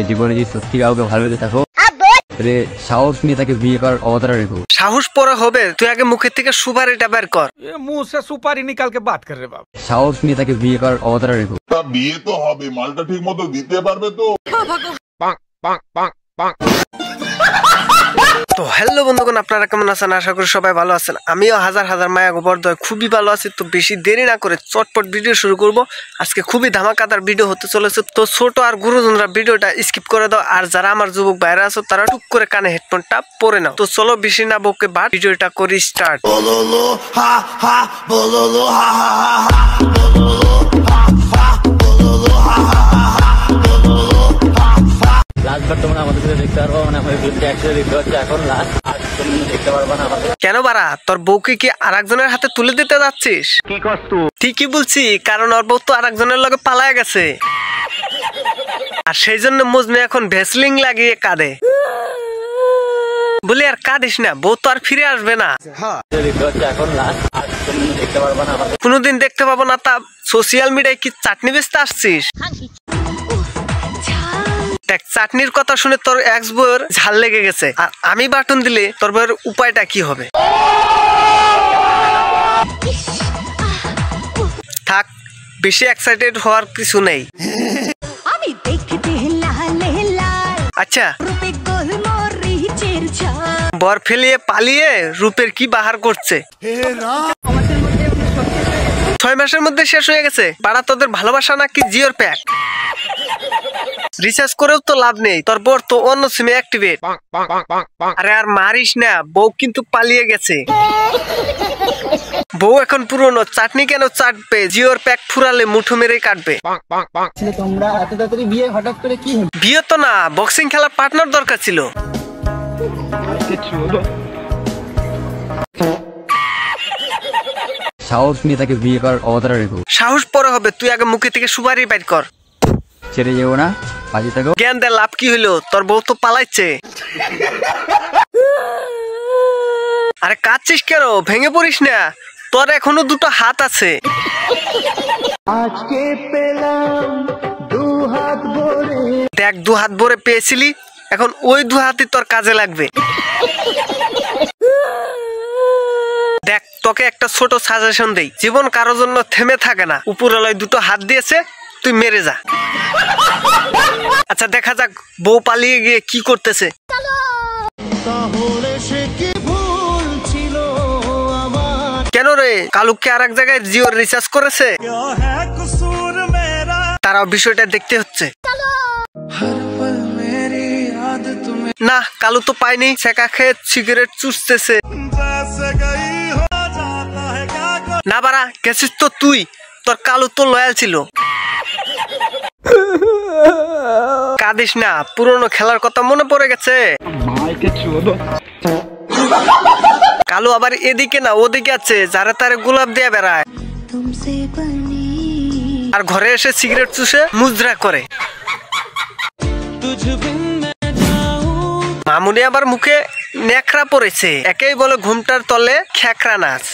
জীবনে যদি সত্যি কাউকে ভালোবেসে থাকো তাহলে সাহস নিয়ে তাকে বিয়ে করার অবতারা রেখো। সাহস পরে হবে, তুই আগে মুখের থেকে সুপারিটা বের কর। मुंह से सुपारी निकाल के बात कर रहे बाप। সাহস নিয়ে তাকে বিয়ে করার অবতারা রেখো। বিয়ে তো হবে, মালটা ঠিক মতো দিতে পারবে তো? তো হ্যালো বন্ধুগণ, আপনারা কেমন আছেন? আশা করি সবাই ভালো আছেন। আমিও হাজার হাজার মায়া গোবর্ধয় খুবই ভালো আছি। তো বেশি দেরি না করে চটপট ভিডিও শুরু করব। আজকে খুবই ধামাকাদার ভিডিও হতে চলেছে। তো ছোট আর গুরুজনরা ভিডিওটা স্কিপ করে দাও, আর যারা আমার যুবক ভাইরা আছো তারা টুক করে কানে হেডফোনটা পরে নাও। তো চলো বেশি না বকে বাদ ভিডিওটা করি স্টার্ট। কেন বাড়া, তোর বউকে কি আরেকজনের হাতে তুলে দিতে যাচ্ছিস? কি কষ্ট? ঠিকই বলছি, কারণ ওর বউ তো আরেকজনের লগে পালায় গেছে, আর সেই জন্য মজনু এখন ভেসলিং লাগিয়ে কাঁদে। বলি আর কাঁদিস না, বউ তো আর ফিরে আসবে না, কোনোদিন দেখতে পাবো না। তা সোশিয়াল মিডিয়ায় কি চাটনি বেচতে আসছিস? দেখ, চাটনির কথা শুনে তোর এক্স বউয়ের ঝাল লেগে গেছে, আর আমি বাটন দিলে তোর বউয়ের উপায়টা কি হবে? থাক, বেশি এক্সাইটেড হওয়ার কিছু নেই। আচ্ছা, বর ফেলিয়ে পালিয়ে রূপের কি বাহার করছে? 6 মাসের মধ্যে শেষ হয়ে গেছে। বাড়া, তোদের ভালোবাসা নাকি জিওর প্যাক? রিচার্জ করেও তো লাভ নেই, তোর বর তো অন্য সিমে অ্যাক্টিভেট। আরে আর মারিস না, বউ কিন্তু পালিয়ে গেছে। বউ এখন পুরনো, চাটনি কেন চাটবে? জিওর প্যাক ফুরালে মুঠো মেরে কাটবে। তোমরা এত তাড়াতাড়ি বিয়ে হঠাৎ করে কি হলো? বিয়ে তো না, বক্সিং খেলার পার্টনার দরকার ছিল। সাহস নিয়ে তাকে বিয়ে করার অবতারা রেখো। সাহস পরে হবে, তুই আগে মুখে থেকে সুপারি বাইর কর। ছেড়ে যেও না, বাজি থাকো। জ্ঞান দে, লাভ কি হইলো? তোর বউ তো পালাইছে। আরে কাঁদছিস কেন? ভেঙে পড়িস না, তোর এখনো দুটো হাত আছে। আজকে পেলাম 2 হাত ভরে। দেখ, 2 হাত ভরে পেয়েছিলি, এখন ওই 2 হাতই তোর কাজে লাগবে। দেখ, তোকে একটা ছোট সাজেশন দেই, জীবন কারোর জন্য থেমে থাকে না। উপরওয়ালায় 2টো হাত দিয়েছে, তুই মেরে যা। আচ্ছা, দেখা যাক বউ পালিয়ে গিয়ে কি করতেছে। কেন রে, কালুকে আর এক জায়গায় জিওর রিচার্জ করেছে? তারাও বিষয়টা দেখতে হচ্ছে। না, কালু তো পায়নি, ছেঁকা খেয়ে সিগারেট চুষতেছে। না বাড়া, গেছিস তো তুই, তোর কালু তো লয়াল ছিল। কাঁদিস না, পুরনো খেলার কথা মনে পড়ে গেছে। কালু আবার এদিকে না ওদিকে আছে, যারা তারে গোলাপ দিয়ে বেড়ায়, আর ঘরে এসে সিগারেট চুষে মুজরা করে। মামুনি আবার মুখে নেকড়া পড়েছে, একেই বলে ঘুমটার তলে খেকড়া নাচ।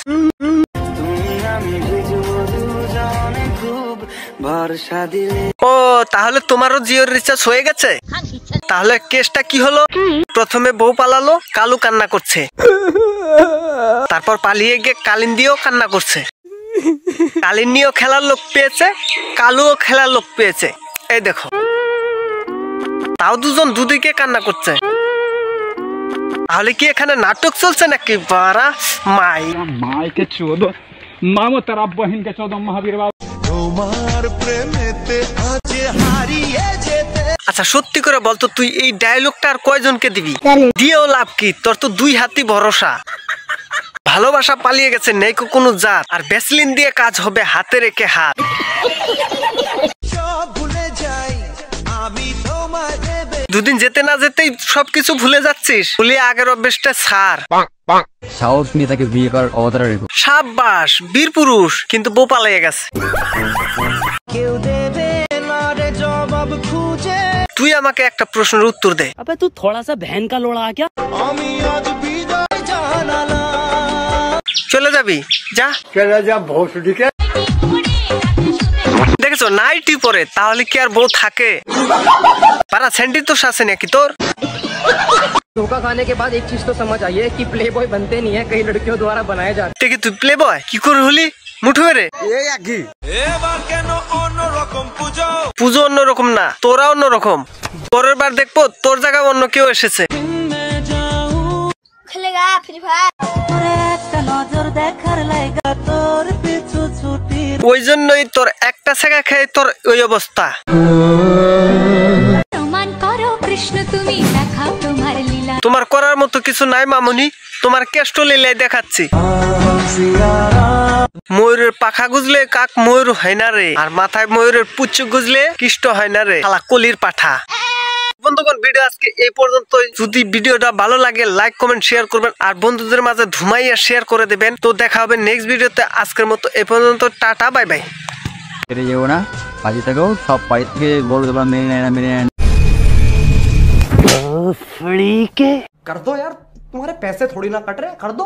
ও, তাহলে তোমারও জিওর রিচার্জ হয়ে গেছে? তাহলে কেসটা কি হলো? প্রথমে বউ পালালো, কালু কান্না করছে, তারপর পালিয়ে গিয়ে কালিন দিয়েও কান্না করছে। কালিন নিয়েও খেলার লোক পেয়েছে, কালুও খেলার লোক পেয়েছে। এই দেখো, তাও দুজন দুদিকে কান্না করছে। তাহলে কি এখানে নাটক চলছে নাকি? বারা মাই মাইকে চোদ মামো তারা বহিন কে চোদ মহাবীর বাবু। আচ্ছা, সত্যি করে বলতো, তুই এই ডায়লগটা আর কয়জনকে দিবি? দিয়েও লাভ কি? তোর তো 2 হাতই ভরসা। ভালোবাসা পালিয়ে গেছে, নেই কোনো জাত, আর ভ্যাসলিন দিয়ে কাজ হবে হাতে রেখে হাত। দুদিন যেতে না যেতেই সবকিছু ভুলে যাচ্ছিস, বলি আগের অভ্যেসটা ছাড়। সাহস নিয়ে তাকে বিয়ে করার অবতারা রেখো। সাব্বাস, বীর পুরুষ, কিন্তু বউ পালিয়ে গেছে। তুই আমাকে একটা প্রশ্নের উত্তর দে। अबे तू थोड़ा सा बहन का लोड़ा आ क्या? চলে যাবি? যা। চলে যা ভোসডিকে। দেখেছো নাইটি পরে, তাহলে কি আর বউ থাকে? পারা সেন্টি তো শাসে নাকি তোর? धोखा खाने के बाद एक चीज तो समझ आई है कि प्ले बॉय बनते नहीं है, कई लड़कियों द्वारा बनाए जाते। দেখি তুই প্লে বয় কি করে হলি মুঠু মেরে? পুজো অন্যরকম না, তোরা অন্যরকম। পরের বার দেখবো তোর জায়গায় অন্য কেউ এসেছে। ওই জন্যই তোর একটা ছেঁকা খেয়ে তোর ওই অবস্থা। তোমার করার মতো কিছু নাই মামুনি, তোমার কেষ্ট লীলাই দেখাচ্ছি। ময়ূরের পাখা গুজলে কাক ময়ূর হয় না রে, আর মাথায় ময়ূরের পুচ্ছু গুজলে কৃষ্ট হয় না রে, শালা কলির পাঠা। বন্ধুগণ, ভিডিও আজকে এই পর্যন্ত। যদি ভিডিওটা ভালো লাগে লাইক কমেন্ট শেয়ার করবেন, আর বন্ধুদের মাঝে ধুমাইয়া শেয়ার করে দেবেন। তো দেখা হবে নেক্সট ভিডিওতে। আজকের মতো এই পর্যন্ত, টাটা, বাই বাই। কেটে যেও না, বাড়ি থেকেও সব বাড়ি থেকে বড় তোমার মেনে নেয় না, মেনে নেয় না। कर दो यार, तुम्हारे पैसे थोड़ी ना कट रहे, कर दो।